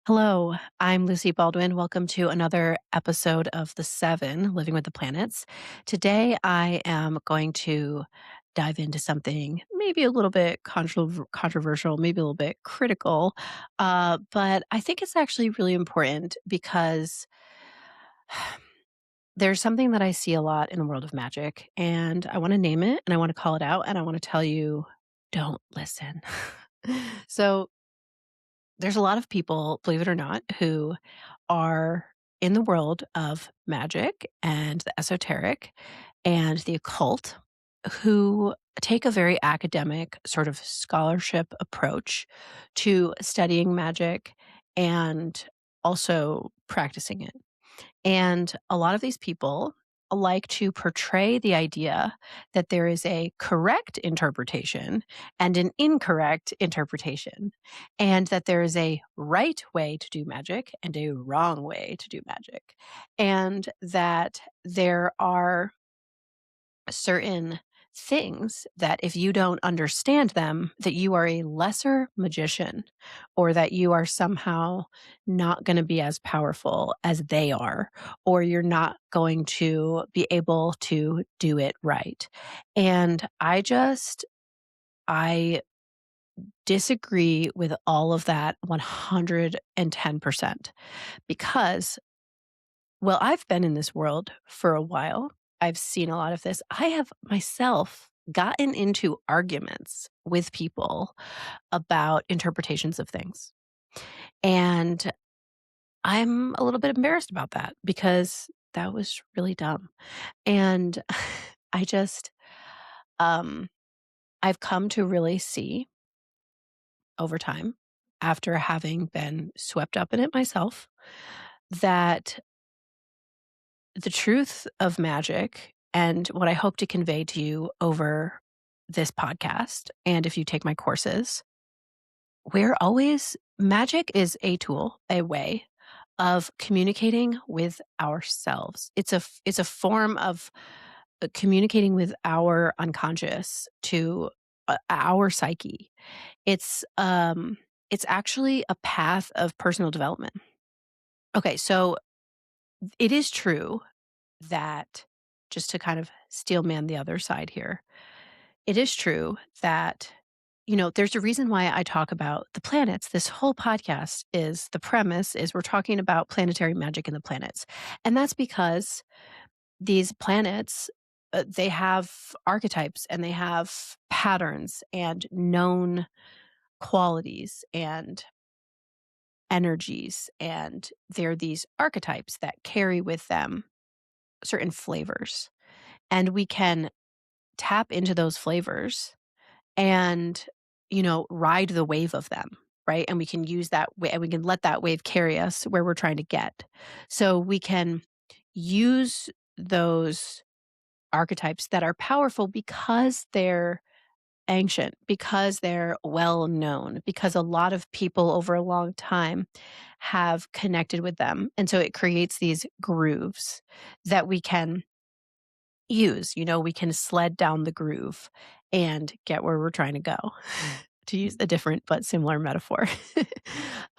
Hello, I'm Lucy Baldwin. Welcome to another episode of The Seven, Living with the Planets. Today, I am going to dive into something maybe a little bit controversial, maybe a little bit critical, but I think it's actually really important because there's something that I see a lot in the world of magic, and I want to name it and I want to call it out and I want to tell you don't listen. So, there's a lot of people, believe it or not, who are in the world of magic and the esoteric and the occult who take a very academic sort of scholarship approach to studying magic and also practicing it. And a lot of these people like to portray the idea that there is a correct interpretation and an incorrect interpretation, and that there is a right way to do magic and a wrong way to do magic, and that there are certain things that if you don't understand them, that you are a lesser magician or that you are somehow not going to be as powerful as they are, or you're not going to be able to do it right. And I disagree with all of that 110% because well, I've been in this world for a while. I've seen a lot of this. I have myself gotten into arguments with people about interpretations of things. And I'm a little bit embarrassed about that because that was really dumb. And I just, um, I've come to really see over time, after having been swept up in it myself, that the truth of magic and what I hope to convey to you over this podcast, and if you take my courses, we're always magic is a tool, a way of communicating with ourselves. It's a form of communicating with our unconscious to our psyche. It's actually a path of personal development. Okay, so it is true that just to kind of steel man the other side here, it is true that, there's a reason why I talk about the planets. This whole podcast is the premise is we're talking about planetary magic and the planets. And that's because these planets, they have archetypes and they have patterns and known qualities and energies. And they're these archetypes that carry with them certain flavors. And we can tap into those flavors and, ride the wave of them, right? And we can use that way and we can let that wave carry us where we're trying to get. So we can use those archetypes that are powerful because they're ancient, because they're well known, because a lot of people over a long time have connected with them. And so it creates these grooves that we can use. We can sled down the groove and get where we're trying to go, to use a different but similar metaphor.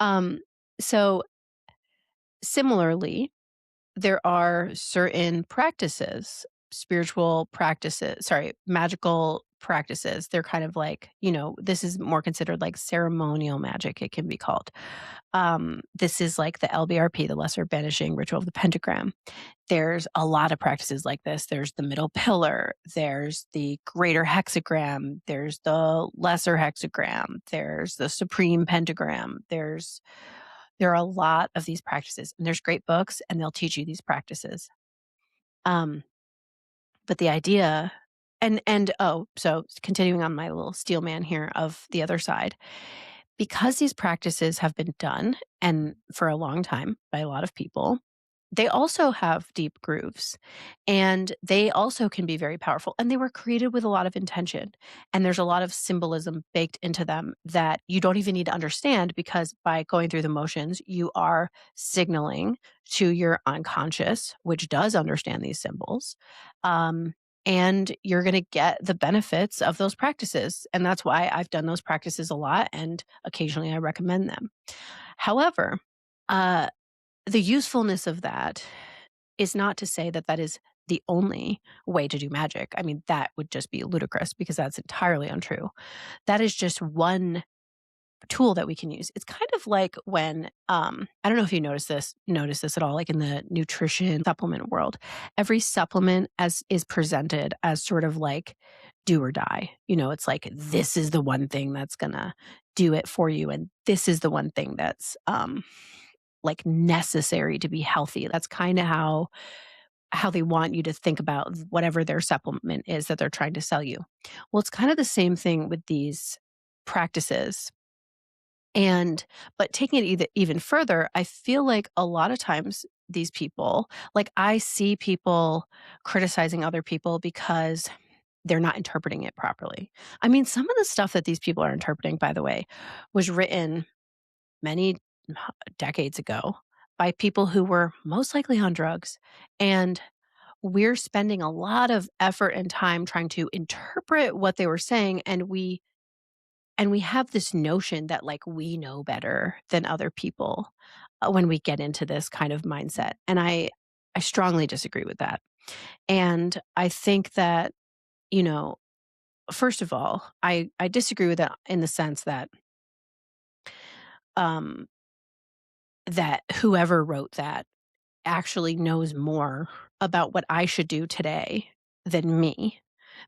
um, so, similarly, there are certain practices, spiritual practices, sorry, magical practices. They're kind of like, this is more considered like ceremonial magic, it can be called. This is like the LBRP, the Lesser Banishing Ritual of the Pentagram. There's a lot of practices like this. There's the middle pillar, there's the greater hexagram, there's the lesser hexagram, there's the supreme pentagram. There are a lot of these practices, and there's great books, and they'll teach you these practices. Um, but the idea, so continuing on my little steel man here of the other side, because these practices have been done and for a long time by a lot of people, they also have deep grooves and they also can be very powerful. And they were created with a lot of intention. And there's a lot of symbolism baked into them that you don't even need to understand because by going through the motions, you are signaling to your unconscious, which does understand these symbols, and you're going to get the benefits of those practices. And that's why I've done those practices a lot, and occasionally I recommend them. However, uh, the usefulness of that is not to say that that is the only way to do magic. I mean, that would just be ludicrous because that's entirely untrue. That is just one tool that we can use. It's kind of like when I don't know if you notice this at all, like in the nutrition supplement world. Every supplement as is presented as sort of like do or die. It's like this is the one thing that's gonna do it for you, and this is the one thing that's like necessary to be healthy. That's kind of how they want you to think about whatever their supplement is that they're trying to sell you. Well, it's kind of the same thing with these practices, and but taking it even further, I feel like a lot of times these people, like I see people criticizing other people because they're not interpreting it properly. I mean, some of the stuff that these people are interpreting, by the way, was written many decades ago by people who were most likely on drugs. And we're spending a lot of effort and time trying to interpret what they were saying, and we have this notion that, like, we know better than other people, when we get into this kind of mindset, and I strongly disagree with that, and I think that, you know, first of all, I disagree with that in the sense um, that whoever wrote that actually knows more about what I should do today than me,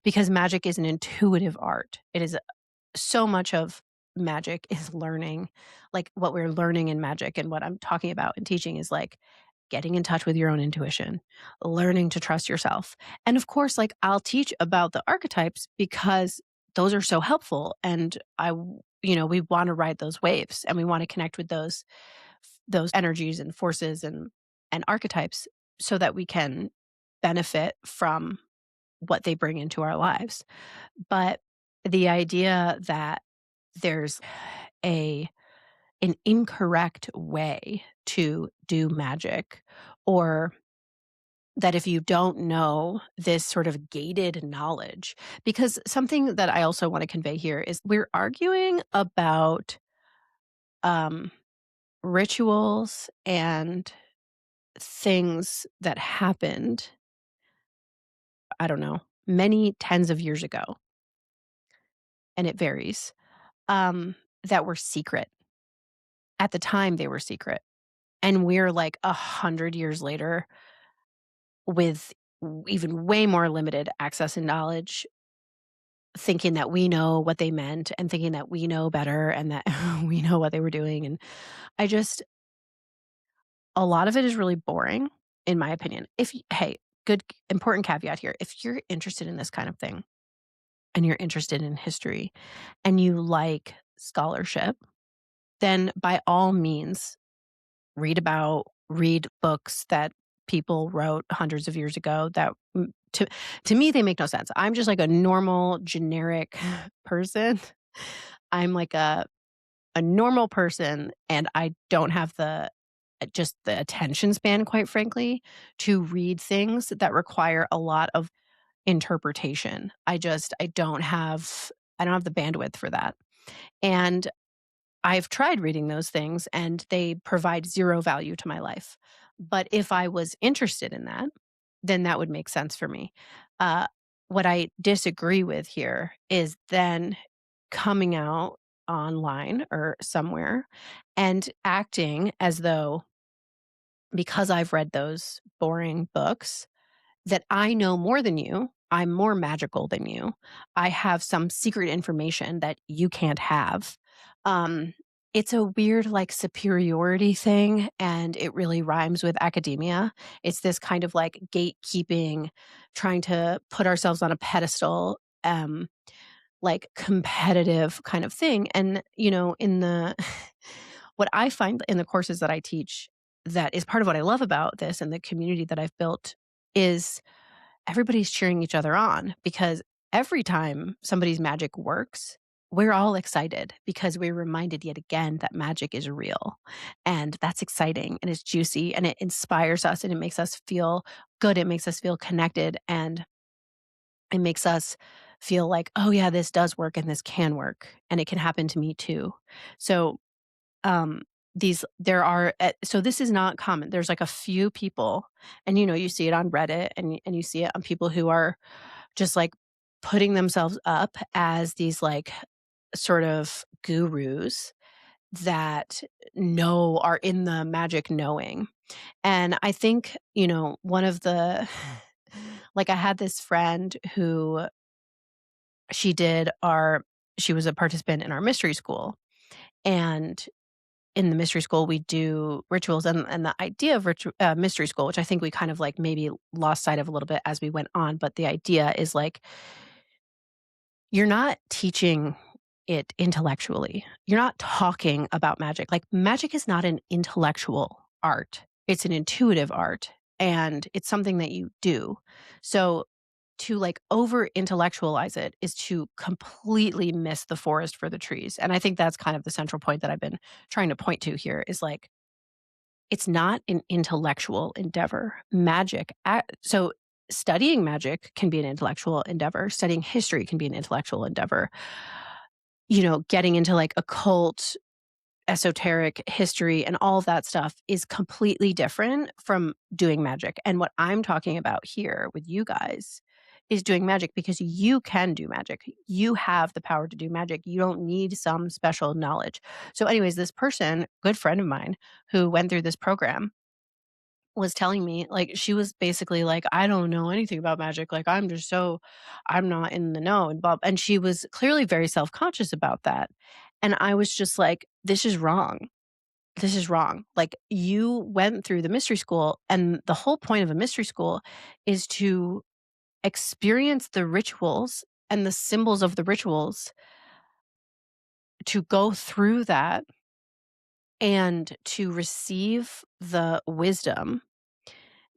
because magic is an intuitive art. It is so much of magic is learning, like what we're learning in magic and what I'm talking about in teaching is like getting in touch with your own intuition, learning to trust yourself. And of course, like I'll teach about the archetypes because those are so helpful. And we want to ride those waves and we want to connect with those energies and forces and archetypes so that we can benefit from what they bring into our lives. But the idea that there's a an incorrect way to do magic, or that if you don't know this sort of gated knowledge, because something that I also want to convey here is we're arguing about um, rituals and things that happened, I don't know, many tens of years ago, and it varies, that were secret. At the time, they were secret. And we're like 100 years later with even way more limited access and knowledge, thinking that we know what they meant and thinking that we know better and that we know what they were doing. And I just, a lot of it is really boring, in my opinion. Hey, good, important caveat here. If you're interested in this kind of thing and you're interested in history and you like scholarship, then by all means, read books that people wrote hundreds of years ago that to me they make no sense. I'm just like a normal generic person. I'm like a normal person and I don't have the just the attention span, quite frankly, to read things that require a lot of interpretation. I don't have the bandwidth for that. And I've tried reading those things and they provide 0 value to my life. But if I was interested in that, then that would make sense for me. Uh, what I disagree with here is then coming out online or somewhere and acting as though, because I've read those boring books, that I know more than you. I'm more magical than you. I have some secret information that you can't have. Um, it's a weird, like, superiority thing, and it really rhymes with academia. It's this kind of like gatekeeping, trying to put ourselves on a pedestal, like competitive kind of thing. And, in the what I find in the courses that I teach that is part of what I love about this and the community that I've built is everybody's cheering each other on, because every time somebody's magic works, we're all excited because we're reminded yet again that magic is real. And that's exciting and it's juicy and it inspires us and it makes us feel good. It makes us feel connected. And It makes us feel like, "Oh, yeah, this does work and this can work, and it can happen to me too." So, um, these there are so this is not common. There's, like, a few people, and, you see it on Reddit, and you see it on people who are just, like, putting themselves up as these, like, sort of gurus that are in the magic knowing. And I think, one of the like, I had this friend who she did our she was a participant in our mystery school, and in the mystery school, we do rituals, and the idea of mystery school, which I think we kind of, like, maybe lost sight of a little bit as we went on, but the idea is, like, you're not teaching it intellectually. You're not talking about magic. Like, magic is not an intellectual art. It's an intuitive art, and it's something that you do. So, to, like, over intellectualize it is to completely miss the forest for the trees, and I think that's kind of the central point that I've been trying to point to here is, like, it's not an intellectual endeavor. So studying magic can be an intellectual endeavor. Studying history can be an intellectual endeavor. Getting into, like, occult, esoteric history and all of that stuff is completely different from doing magic. And what I'm talking about here with you guys is doing magic because you can do magic. You have the power to do magic. You don't need some special knowledge. So, anyways, this person, good friend of mine, who went through this program was telling me, like, she was basically like, "I don't know anything about magic, like, I'm not in the know," and she was clearly very self-conscious about that, and I was just like, "This is wrong. This is wrong." Like, you went through the mystery school, and the whole point of a mystery school is to experience the rituals and the symbols of the rituals, to go through that and to receive the wisdom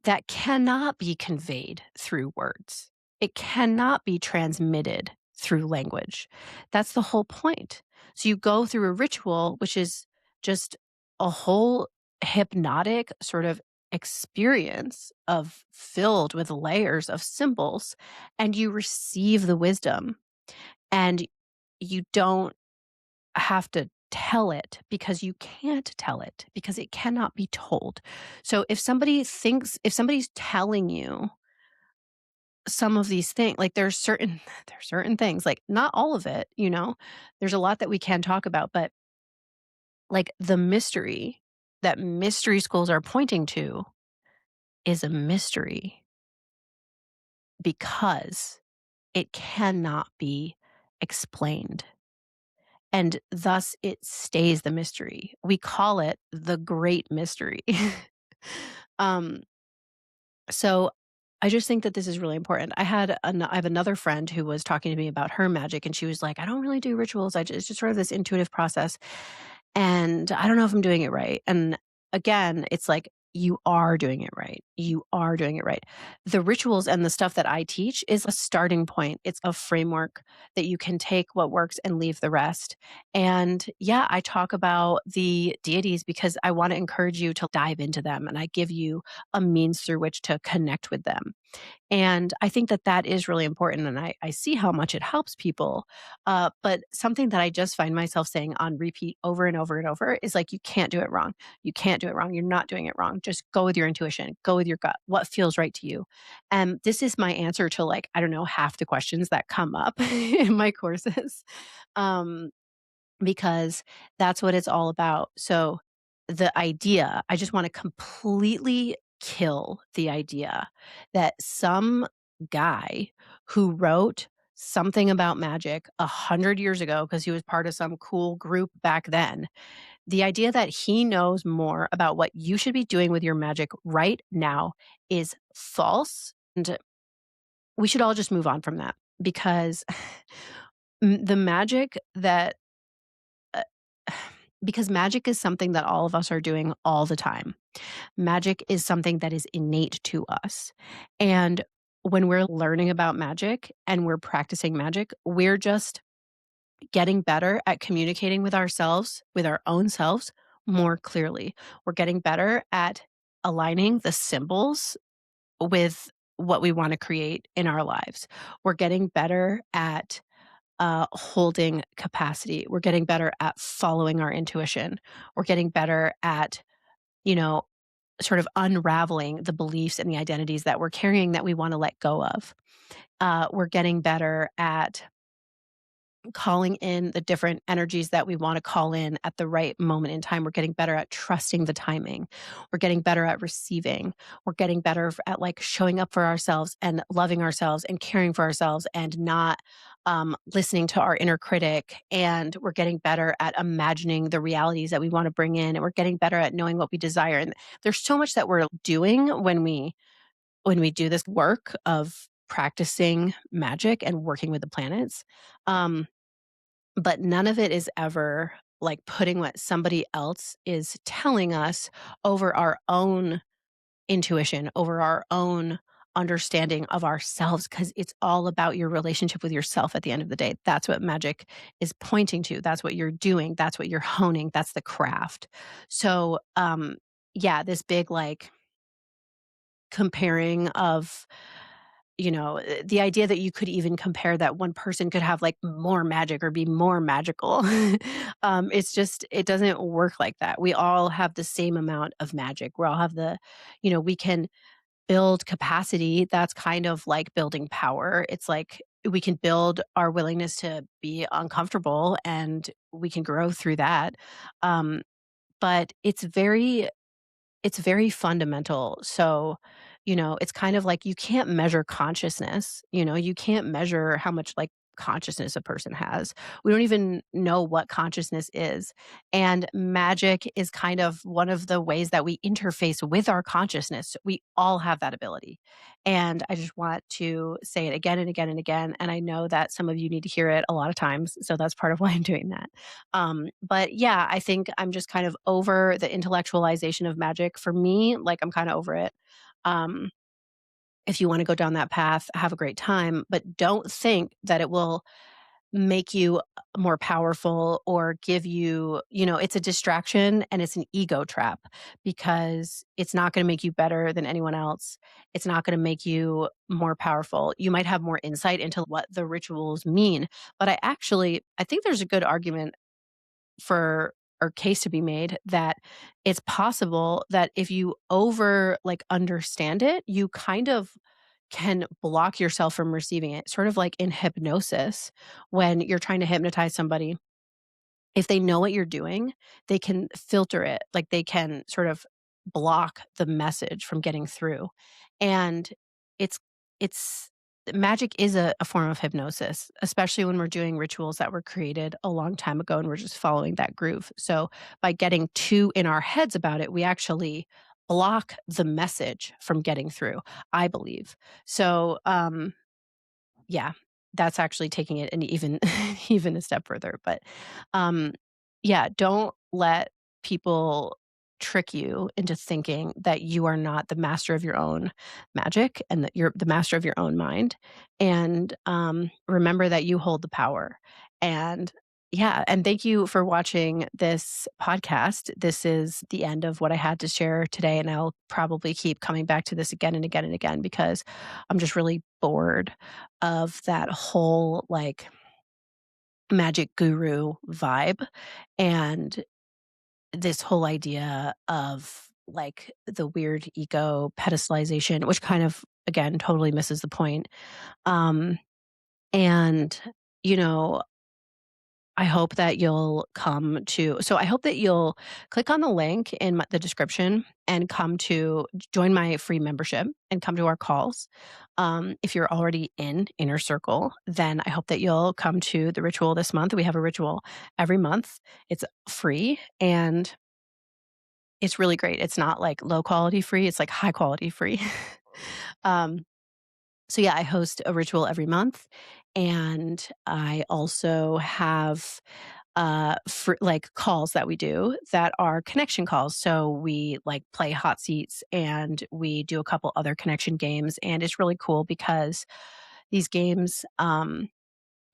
that cannot be conveyed through words. It cannot be transmitted through language. That's the whole point. So you go through a ritual, which is just a whole hypnotic sort of experience of filled with layers of symbols, and you receive the wisdom, and you don't have to tell it because you can't tell it because it cannot be told. So if somebody's telling you some of these things, like there's certain things, like not all of it, there's a lot that we can talk about, but like the mystery that mystery schools are pointing to is a mystery because it cannot be explained. And thus it stays the mystery. We call it the great mystery. um, so I just think that this is really important. I have another friend who was talking to me about her magic, and she was like, "I don't really do rituals. It's just sort of this intuitive process, and I don't know if I'm doing it right." And again, it's like you are doing it right. You are doing it right. The rituals and the stuff that I teach is a starting point. It's a framework that you can take what works and leave the rest. And yeah, I talk about the deities because I want to encourage you to dive into them, and I give you a means through which to connect with them. And I think that that is really important, and I see how much it helps people. But something that I just find myself saying on repeat over and over and over is like, you can't do it wrong. You can't do it wrong. You're not doing it wrong. Just go with your intuition, go with your gut, what feels right to you. And this is my answer to, like, I don't know, half the questions that come up in my courses. Um, because that's what it's all about. So I just want to completely kill the idea that some guy who wrote something about magic 100 years ago because he was part of some cool group back then, the idea that he knows more about what you should be doing with your magic right now is false. And we should all just move on from that because the magic that uh, because magic is something that all of us are doing all the time. Magic is something that is innate to us. And when we're learning about magic and we're practicing magic, we're just getting better at communicating with ourselves, with our own selves more clearly. We're getting better at aligning the symbols with what we want to create in our lives. We're getting better at holding capacity. We're getting better at following our intuition. We're getting better at, you know, sort of unraveling the beliefs and the identities that we're carrying that we want to let go of. We're getting better at calling in the different energies that we want to call in at the right moment in time. We're getting better at trusting the timing. We're getting better at receiving. We're getting better at like showing up for ourselves and loving ourselves and caring for ourselves and not listening to our inner critic. And we're getting better at imagining the realities that we want to bring in. And we're getting better at knowing what we desire. And there's so much that we're doing when we do this work of practicing magic and working with the planets. Um, but none of it is ever like putting what somebody else is telling us over our own intuition, over our own understanding of ourselves, because it's all about your relationship with yourself at the end of the day. That's what magic is pointing to. That's what you're doing. That's what you're honing. That's the craft. So, yeah, this big like comparing of the idea that you could even compare that one person could have like more magic or be more magical. It's just, it doesn't work like that. We all have the same amount of magic. We all have we can build capacity. That's kind of like building power. It's like we can build our willingness to be uncomfortable and we can grow through that. Um, but it's very fundamental. So, it's kind of like you can't measure consciousness. You can't measure how much like consciousness a person has. We don't even know what consciousness is. And magic is kind of one of the ways that we interface with our consciousness. We all have that ability. And I just want to say it again and again and again. And I know that some of you need to hear it a lot of times. So that's part of why I'm doing that. But yeah, I think I'm just kind of over the intellectualization of magic. For me, like I'm kind of over it. Um, if you want to go down that path, have a great time, but don't think that it will make you more powerful or give it's a distraction and it's an ego trap because it's not going to make you better than anyone else. It's not going to make you more powerful. You might have more insight into what the rituals mean, but I think there's a good argument for or case to be made that it's possible that if you over like understand it, you kind of can block yourself from receiving it, sort of like in hypnosis when you're trying to hypnotize somebody. If they know what you're doing, they can filter it, like, they can sort of block the message from getting through, and it's it's magic is a form of hypnosis, especially when we're doing rituals that were created a long time ago and we're just following that groove, so, by getting too in our heads about it, we actually block the message from getting through, I believe. So, yeah, that's actually taking it an even even a step further, but, um, yeah, don't let people trick you into thinking that you are not the master of your own magic and that you're the master of your own mind, and, remember that you hold the power, and yeah, and thank you for watching this podcast. This is the end of what I had to share today, and I'll probably keep coming back to this again and again and again because I'm just really bored of that whole, like, magic guru vibe and this whole idea of, like, the weird ego pedestalization, which kind of, again, totally misses the point. Um, and, you know, I hope that you'll click on the link in the description and come to join my free membership and come to our calls. If you're already in Inner Circle, then I hope that you'll come to the ritual this month. We have a ritual every month. It's free and it's really great. It's not like low quality free, it's like high quality free. um, so yeah, I host a ritual every month and I also have for like calls that we do that are connection calls. So we like play hot seats and we do a couple other connection games. And it's really cool because these games,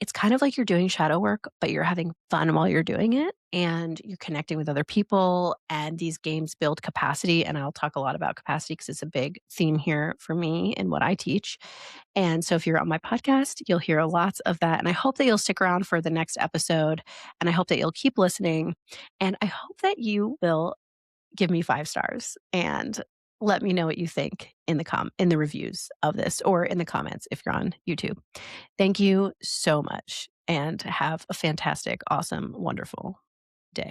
it's kind of like you're doing shadow work, but you're having fun while you're doing it, and you're connecting with other people, and these games build capacity, and I'll talk a lot about capacity because it's a big theme here for me and what I teach. And so if you're on my podcast, you'll hear lots of that, and I hope that you'll stick around for the next episode, and I hope that you'll keep listening, and I hope that you will give me 5 stars and let me know what you think in the reviews of this or in the comments if you're on YouTube. Thank you so much and have a fantastic, awesome, wonderful day.